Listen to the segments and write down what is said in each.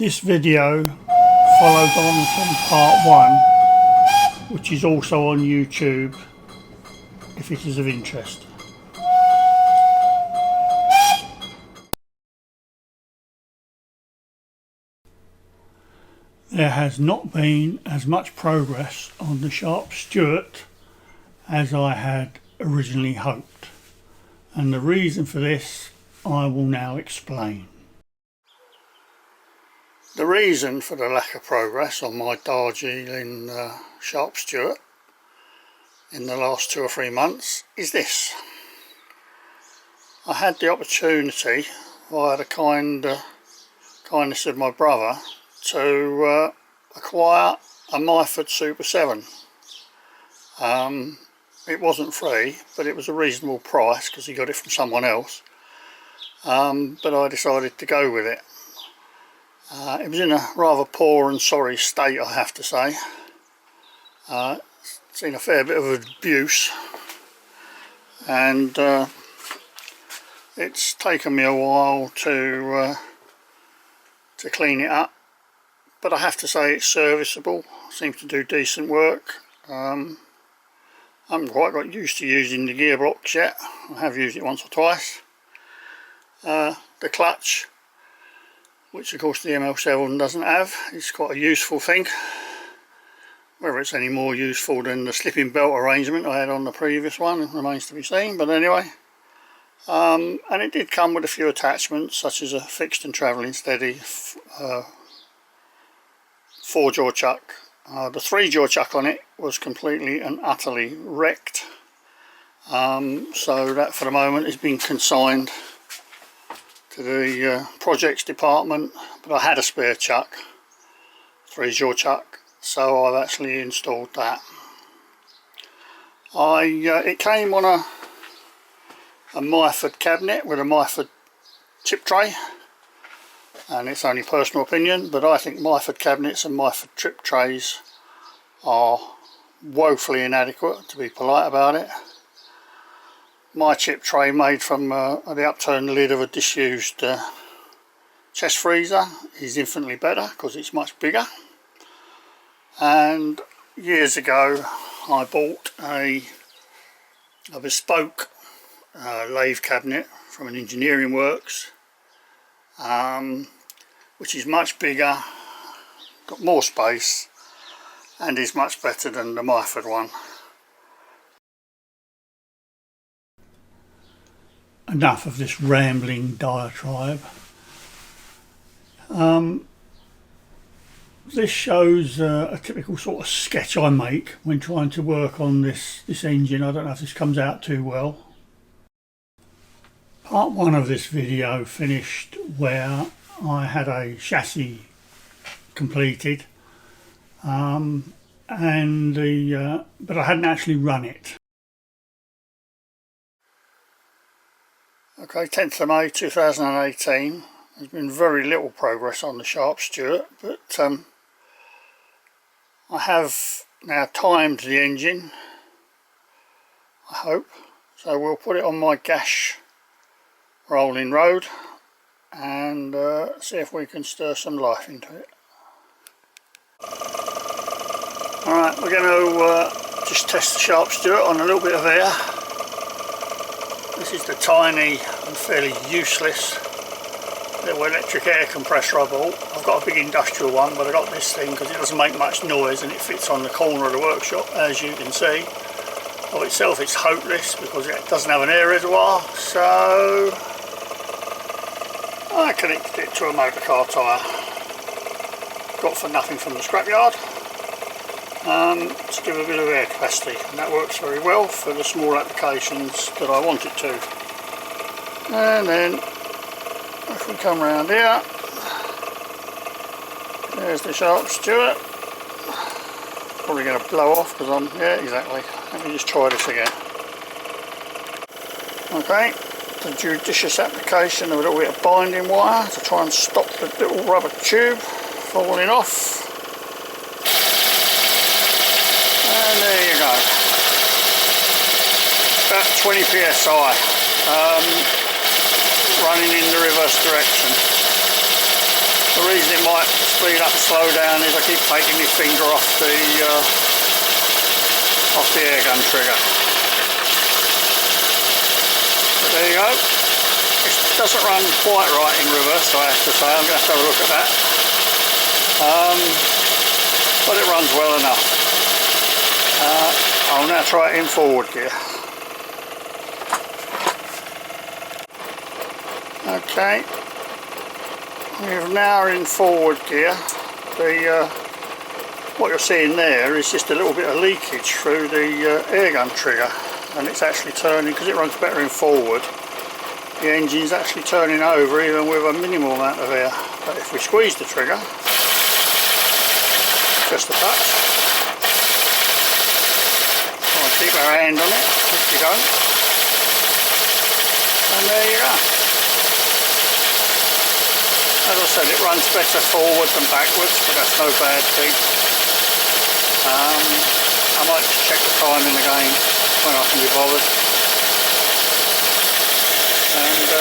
This video follows on from part 1, which is also on YouTube if it is of interest. There has not been as much progress on the Sharp Stewart as I had originally hoped, and the reason for this I will now explain. The reason for the lack of progress on my Darjeeling Sharp Stewart in the last 2 or 3 months is this. I had the opportunity via the kindness of my brother to acquire a Myford Super 7. It wasn't free, but it was a reasonable price because he got it from someone else, but I decided to go with it. It was in a rather poor and sorry state, I have to say. Seen a fair bit of abuse, and it's taken me a while to clean it up, but I have to say it's serviceable. Seems to do decent work. I haven't quite got used to using the gearbox yet. I have used it once or twice. The clutch, which of course the ML7 doesn't have, is quite a useful thing. Whether it's any more useful than the slipping belt arrangement I had on the previous one remains to be seen, but anyway. And it did come with a few attachments, such as a fixed and travelling steady 4-jaw chuck. The 3-jaw chuck on it was completely and utterly wrecked, so that for the moment has been consigned to the projects department, but I had a spare chuck, 3-jaw chuck, so I've actually installed that. It came on a Myford cabinet with a Myford chip tray, and it's only personal opinion, but I think Myford cabinets and Myford chip trays are woefully inadequate, to be polite about it. My chip tray, made from the upturned lid of a disused chest freezer, is infinitely better because it's much bigger. And years ago I bought a bespoke lathe cabinet from an engineering works, which is much bigger, got more space, and is much better than the Myford one. Enough of this rambling diatribe. This shows a typical sort of sketch I make when trying to work on this engine. I don't know if this comes out too well. Part 1 of this video finished where I had a chassis completed, but I hadn't actually run it. Okay, 10th of May 2018. There's been very little progress on the Sharp Stewart, but I have now timed the engine, I hope. So we'll put it on my gash rolling road and see if we can stir some life into it. Alright, we're going to just test the Sharp Stewart on a little bit of air. This is the tiny and fairly useless little electric air compressor I bought. I've got a big industrial one, but I got this thing because it doesn't make much noise and it fits on the corner of the workshop, as you can see. Of itself it's hopeless because it doesn't have an air reservoir, so I connected it to a motor car tyre, got for nothing from the scrapyard, to give a bit of air capacity, and that works very well for the small applications that I want it to. And then if we come round here, there's the Sharp Stewart. Probably going to blow off because I'm, yeah, exactly. Let me just try this again. Okay, the judicious application of a little bit of binding wire to try and stop the little rubber tube falling off. And there you go. About 20 psi, running in the reverse direction. The reason it might speed up and slow down is I keep taking my finger off the air gun trigger. But there you go. It doesn't run quite right in reverse, I have to say. I'm going to have to have a look at that. But it runs well enough. I'll now try it in forward gear. Okay, we're now in forward gear. What you're seeing there is just a little bit of leakage through the air gun trigger, and it's actually turning, because it runs better in forward. The engine's actually turning over even with a minimal amount of air. But if we squeeze the trigger, just a touch, I'll keep our hand on it, if you don't, and there you go. As I said, it runs better forward than backwards, but that's no bad thing. I might just check the timing again when I can be bothered. And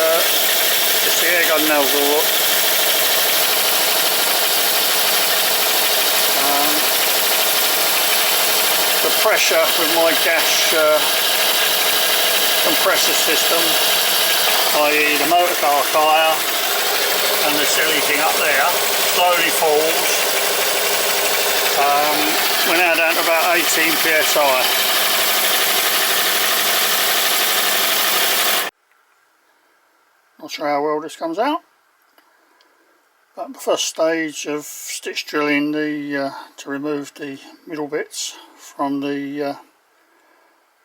just the air gun nozzle look. The pressure with my gas compressor system, i.e. the motor car tyre and the silly thing up there, slowly falls. We're now down to about 18 psi. Not sure how well this comes out, but the first stage of stitch drilling to remove the middle bits from the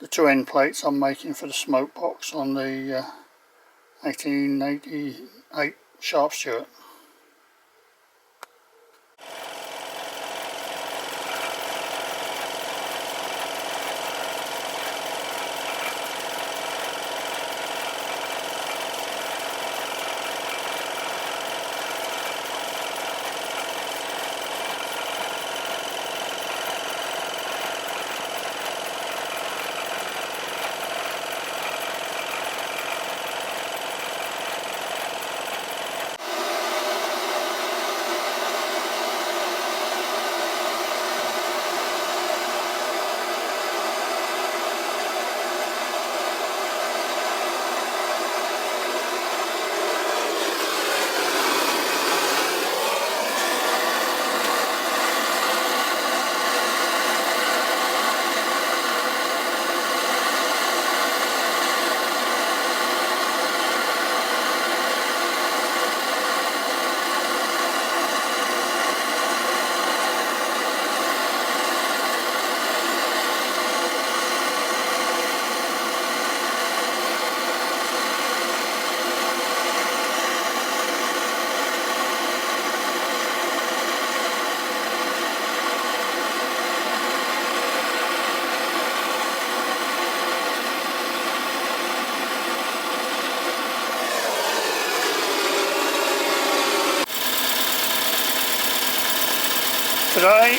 two end plates I'm making for the smoke box on the 1888 Sharp Stewart. Today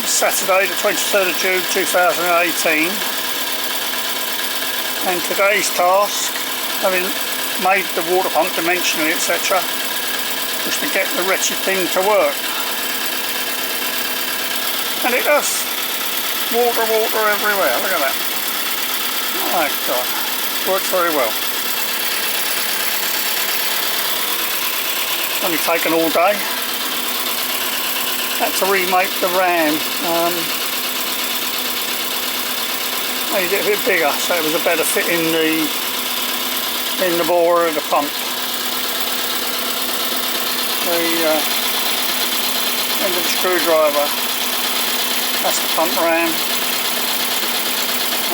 is Saturday the 23rd of June 2018, and today's task, having made the water pump dimensionally etc, was to get the wretched thing to work. And it does. Water everywhere, look at that. Oh my God, works very well. It's only taken all day. Had to remake the ram, made it a bit bigger so it was a better fit in the bore of the pump. The end of the screwdriver, that's the pump ram,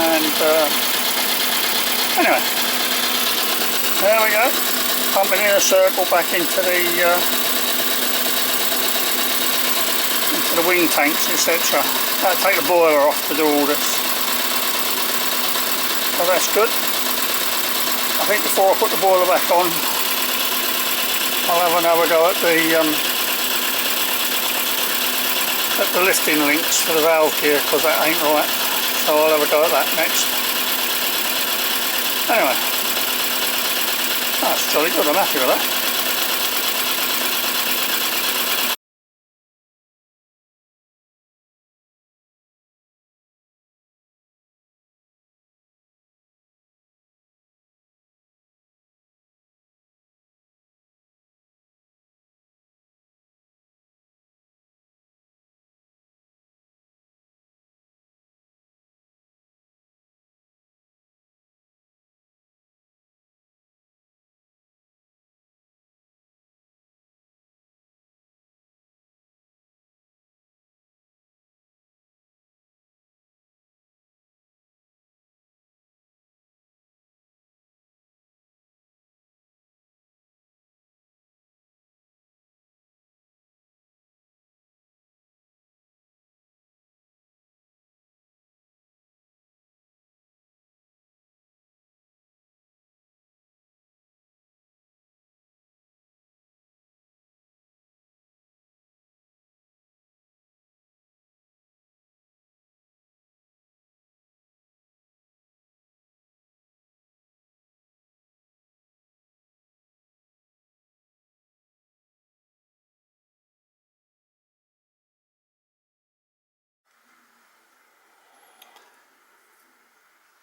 and anyway, there we go, pumping in a circle back into the wing tanks etc. That'll take the boiler off to do all this, so that's good. I think before I put the boiler back on, I'll have another go at the lifting links for the valve gear, because that ain't right, so I'll have a go at that next. Anyway, that's jolly good, I'm happy with that.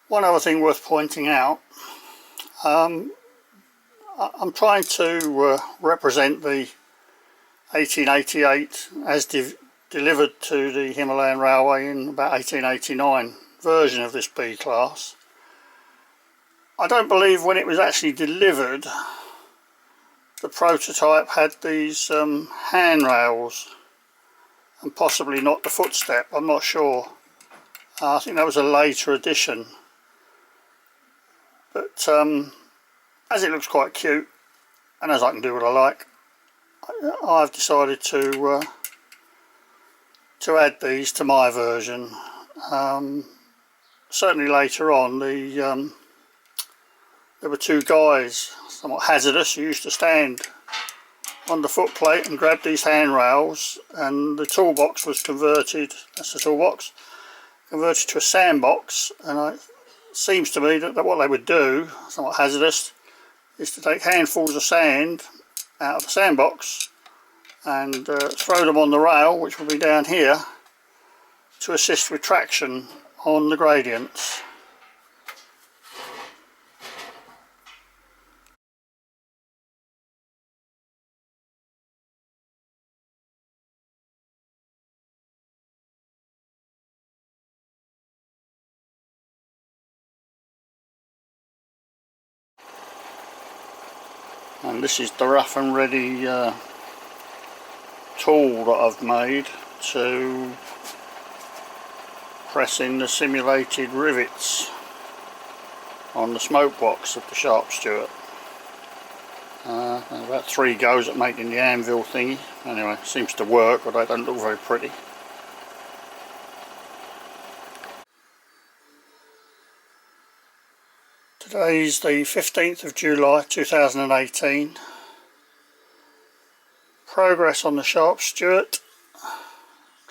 One other thing worth pointing out, I'm trying to represent the 1888 as delivered to the Himalayan Railway in about 1889 version of this B class. I don't believe when it was actually delivered the prototype had these handrails, and possibly not the footstep, I'm not sure. I think that was a later addition. But as it looks quite cute, and as I can do what I like, I've decided to add these to my version. Certainly later on, there were two guys, somewhat hazardous, who used to stand on the footplate and grab these handrails, and the toolbox was converted, that's the toolbox, converted to a sandbox. And it seems to me that what they would do, somewhat hazardous, is to take handfuls of sand out of the sandbox and throw them on the rail, which will be down here, to assist with traction on the gradients. And this is the rough and ready tool that I've made to press in the simulated rivets on the smoke box of the Sharp Stewart. About 3 goes at making the anvil thingy. Anyway, it seems to work, but they don't look very pretty. Today's the 15th of July 2018. Progress on the Sharp Stewart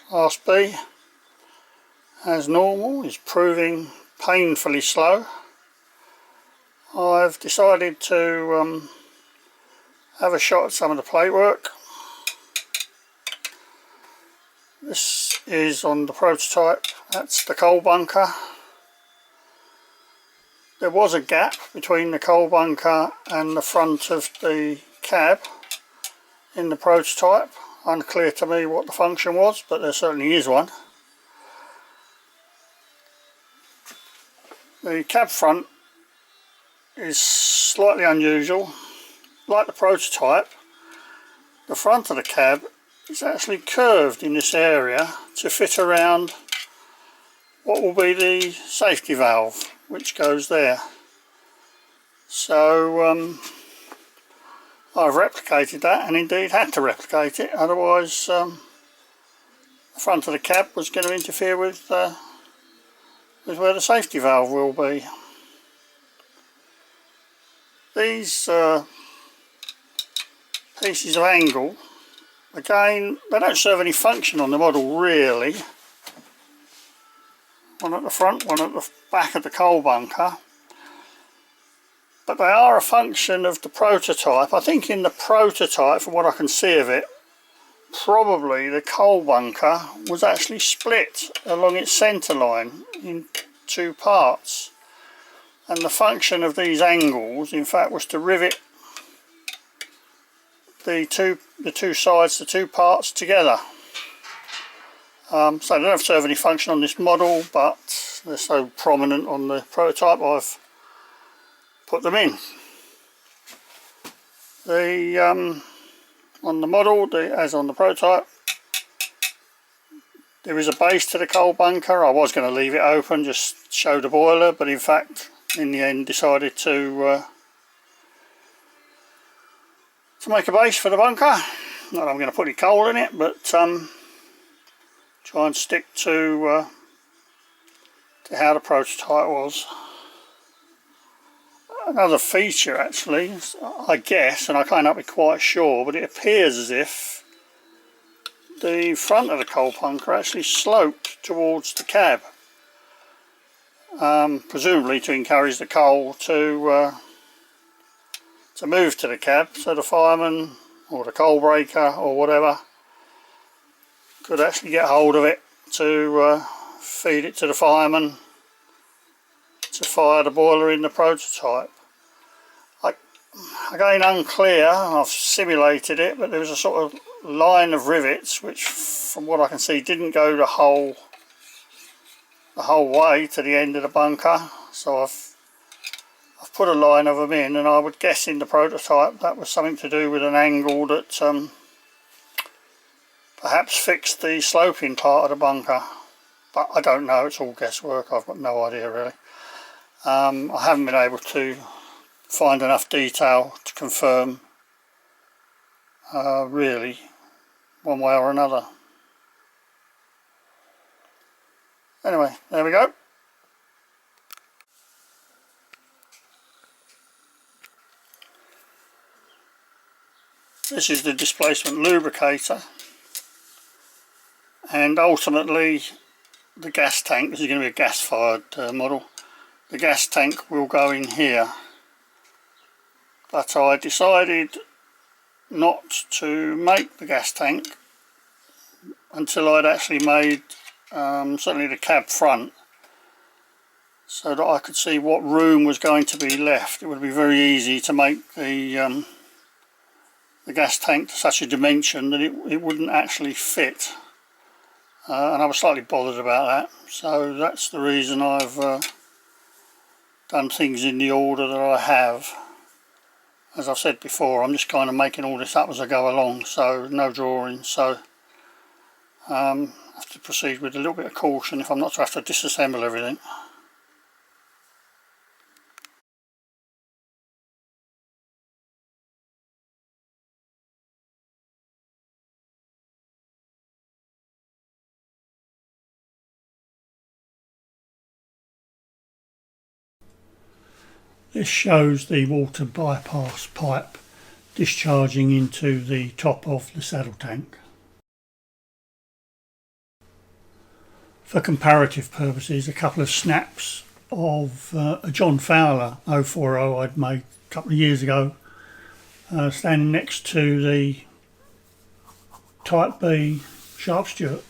Class B, as normal, is proving painfully slow. I've decided to have a shot at some of the plate work. This is on the prototype, that's the coal bunker. There was a gap between the coal bunker and the front of the cab in the prototype. Unclear to me what the function was, but there certainly is one. The cab front is slightly unusual. Like the prototype, the front of the cab is actually curved in this area to fit around what will be the safety valve, which goes there. So I've replicated that, and indeed had to replicate it, otherwise the front of the cab was going to interfere with where the safety valve will be. These pieces of angle, again, they don't serve any function on the model really. One at the front, one at the back of the coal bunker. But they are a function of the prototype. I think in the prototype, from what I can see of it, probably the coal bunker was actually split along its centre line in 2 parts. And the function of these angles, in fact, was to rivet the two sides, the 2 parts together. So they don't serve any function on this model, but they're so prominent on the prototype, I've put them in. On the model, as on the prototype, there is a base to the coal bunker. I was going to leave it open, just show the boiler, but in fact, in the end, decided to make a base for the bunker. Not that I'm going to put any coal in it, but try and stick to how the prototype was. Another feature, actually, I guess, and I can't be quite sure, but it appears as if the front of the coal bunker actually sloped towards the cab, presumably to encourage the coal to move to the cab, so the fireman or the coal breaker or whatever could actually get hold of it to feed it to the fireman to fire the boiler in the prototype. Again, unclear. I've simulated it, but there was a sort of line of rivets which, from what I can see, didn't go the whole way to the end of the bunker. So I've put a line of them in, and I would guess in the prototype that was something to do with an angle that perhaps fixed the sloping part of the bunker. But I don't know, it's all guesswork, I've got no idea really. I haven't been able to find enough detail to confirm really one way or another. Anyway, there we go. This is the displacement lubricator, and ultimately the gas tank, this is going to be a gas fired model, the gas tank will go in here. But I decided not to make the gas tank until I'd actually made certainly the cab front, so that I could see what room was going to be left. It would be very easy to make the gas tank to such a dimension that it wouldn't actually fit, and I was slightly bothered about that. So that's the reason I've done things in the order that I have. As I've said before, I'm just kind of making all this up as I go along, so no drawing, so I have to proceed with a little bit of caution if I'm not to have to disassemble everything. This shows the water bypass pipe discharging into the top of the saddle tank. For comparative purposes, a couple of snaps of a John Fowler 040 I'd made a couple of years ago, standing next to the Type B Sharp Stewart.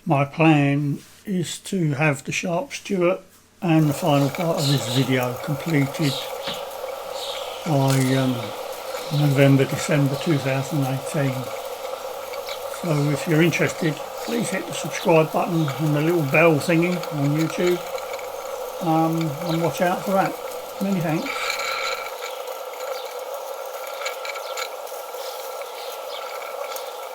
My plan is to have the Sharp Stewart and the final part of this video completed by November, December 2018. So if you're interested, please hit the subscribe button and the little bell thingy on YouTube, and watch out for that. Many thanks.